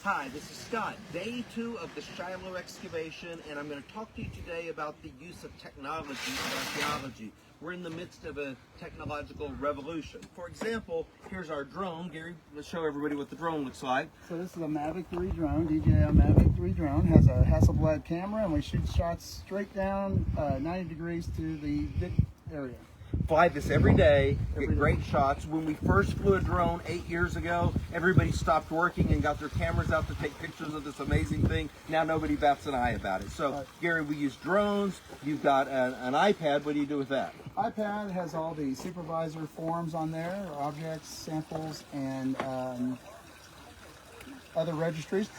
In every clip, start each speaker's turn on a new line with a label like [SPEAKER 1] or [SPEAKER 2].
[SPEAKER 1] Hi, this is Scott. Day 2 of the Shiloh excavation, and I'm going to talk to you today about the use of technology in archaeology. We're in the midst of a technological revolution. For example, here's our drone. Gary, let's show everybody what the drone looks like.
[SPEAKER 2] So this is a Mavic 3 drone, DJI Mavic 3 drone. Has a Hasselblad camera, and we shoot shots straight down 90 degrees to the dig area.
[SPEAKER 1] Fly this every day, get great shots. When we first flew a drone 8 years ago, everybody stopped working and got their cameras out to take pictures of this amazing thing. Now nobody bats an eye about it. So, Gary, we use drones. You've got an iPad. What do you do with that?
[SPEAKER 2] iPad has all the supervisor forms on there, objects, samples, and other registries.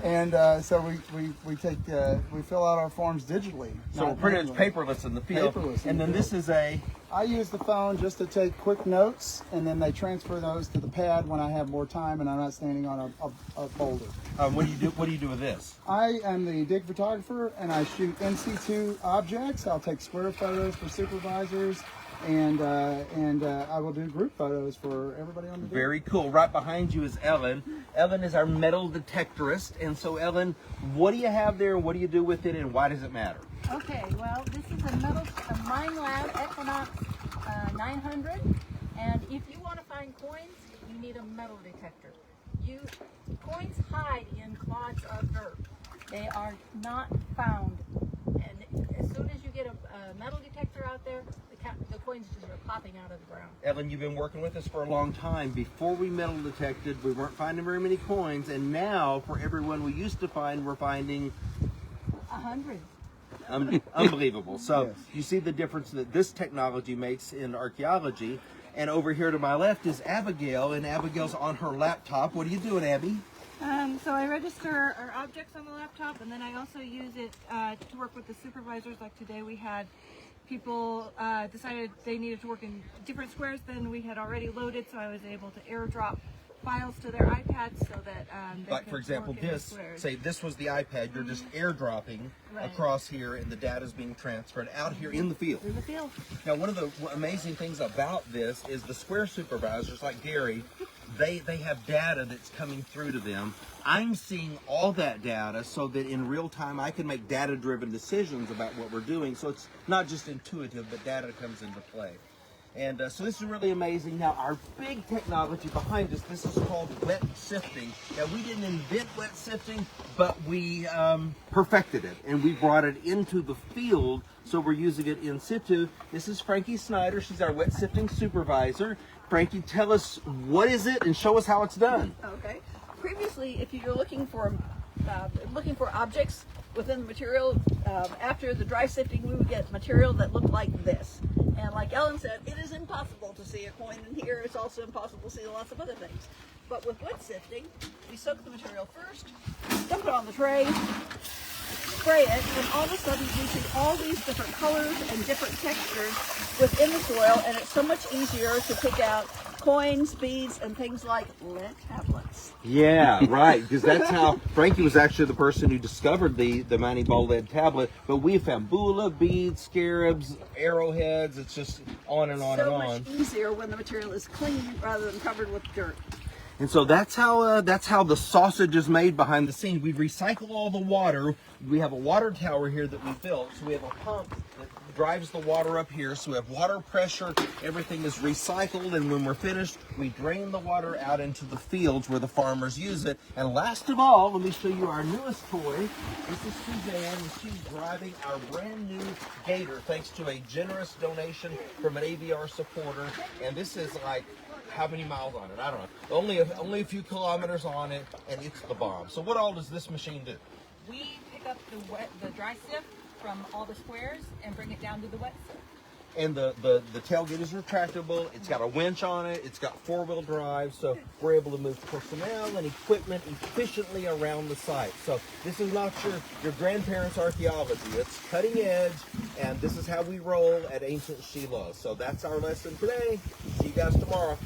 [SPEAKER 2] And so we fill out our forms digitally.
[SPEAKER 1] So we're pretty much paperless in the field. And then this is
[SPEAKER 2] I use the phone just to take quick notes, and then they transfer those to the pad when I have more time and I'm not standing on a boulder.
[SPEAKER 1] What do you do with this?
[SPEAKER 2] I am the dig photographer, and I shoot in situ objects. I'll take square photos for supervisors, and I will do group photos for everybody on the dig.
[SPEAKER 1] Very cool. Right behind you is Ellen. Ellen is our metal detectorist. And so, Ellen, what do you have there, what do you do with it, and why does it matter?
[SPEAKER 3] Okay, well, this is a Mine Lab Equinox 900, and if you want to find coins, you need a metal detector. Coins hide in clods of dirt. They are not found, and as soon as you get a metal detector out there, the coins just are popping out of the ground.
[SPEAKER 1] Evan, you've been working with us for a long time. Before we metal detected, we weren't finding very many coins, and now for everyone we used to find, we're finding
[SPEAKER 3] 100.
[SPEAKER 1] Unbelievable. So
[SPEAKER 2] Yes.
[SPEAKER 1] You see the difference that this technology makes in archaeology. And over here to my left is Abigail, and Abigail's on her laptop. What are you doing, Abby?
[SPEAKER 4] So I register our objects on the laptop, and then I also use it to work with the supervisors. Like today we had people decided they needed to work in different squares than we had already loaded, so I was able to airdrop files to their iPads so that they
[SPEAKER 1] Like
[SPEAKER 4] could
[SPEAKER 1] for example,
[SPEAKER 4] work in the
[SPEAKER 1] this,
[SPEAKER 4] squares.
[SPEAKER 1] say this was the iPad, you're just airdropping
[SPEAKER 4] Right.
[SPEAKER 1] across here, and the data is being transferred out here in the field.
[SPEAKER 4] In the field.
[SPEAKER 1] Now, one of the amazing things about this is the square supervisors, like Gary, they have data that's coming through to them. I'm seeing all that data so that in real time I can make data-driven decisions about what we're doing. So it's not just intuitive, but data comes into play. And so this is really amazing. Now, our big technology behind us, this is called wet sifting. Now, we didn't invent wet sifting, but we perfected it, and we brought it into the field, so we're using it in situ. This is Frankie Snyder. She's our wet sifting supervisor. Frankie, tell us what is it and show us how it's done.
[SPEAKER 5] Okay. Previously, if you're looking for objects within the material, after the dry sifting, we would get material that looked like this. And like Ellen said, it is impossible to see a coin in here. It's also impossible to see lots of other things. But with wet sifting, we soak the material first, dump it on the tray, spray it, and all of a sudden we see all these different colors and different textures within the soil, and it's so much easier to pick out coins, beads, and things like lead tablets.
[SPEAKER 1] Yeah, right, because that's how Frankie was actually the person who discovered the Mighty Ball lead tablet. But we found bula, beads, scarabs, arrowheads. It's just on and on and on.
[SPEAKER 5] So much easier when the material is clean rather than covered with dirt.
[SPEAKER 1] And so that's how the sausage is made behind the scenes. We recycle all the water. We have a water tower here that we built. So we have a pump that drives the water up here. So we have water pressure. Everything is recycled. And when we're finished, we drain the water out into the fields where the farmers use it. And last of all, let me show you our newest toy. This is Suzanne, and she's driving our brand new Gator, thanks to a generous donation from an AVR supporter. And this is like, how many miles on it? I don't know. Only a few kilometers on it, and it's the bomb. So what all does this machine do?
[SPEAKER 4] We pick up the dry sift from all the squares and bring it down to the wet sift.
[SPEAKER 1] And the tailgate is retractable. It's got a winch on it. It's got four-wheel drive, so we're able to move personnel and equipment efficiently around the site. So this is not your grandparents' archaeology. It's cutting edge, and this is how we roll at ancient Shiloh. So that's our lesson today. See you guys tomorrow.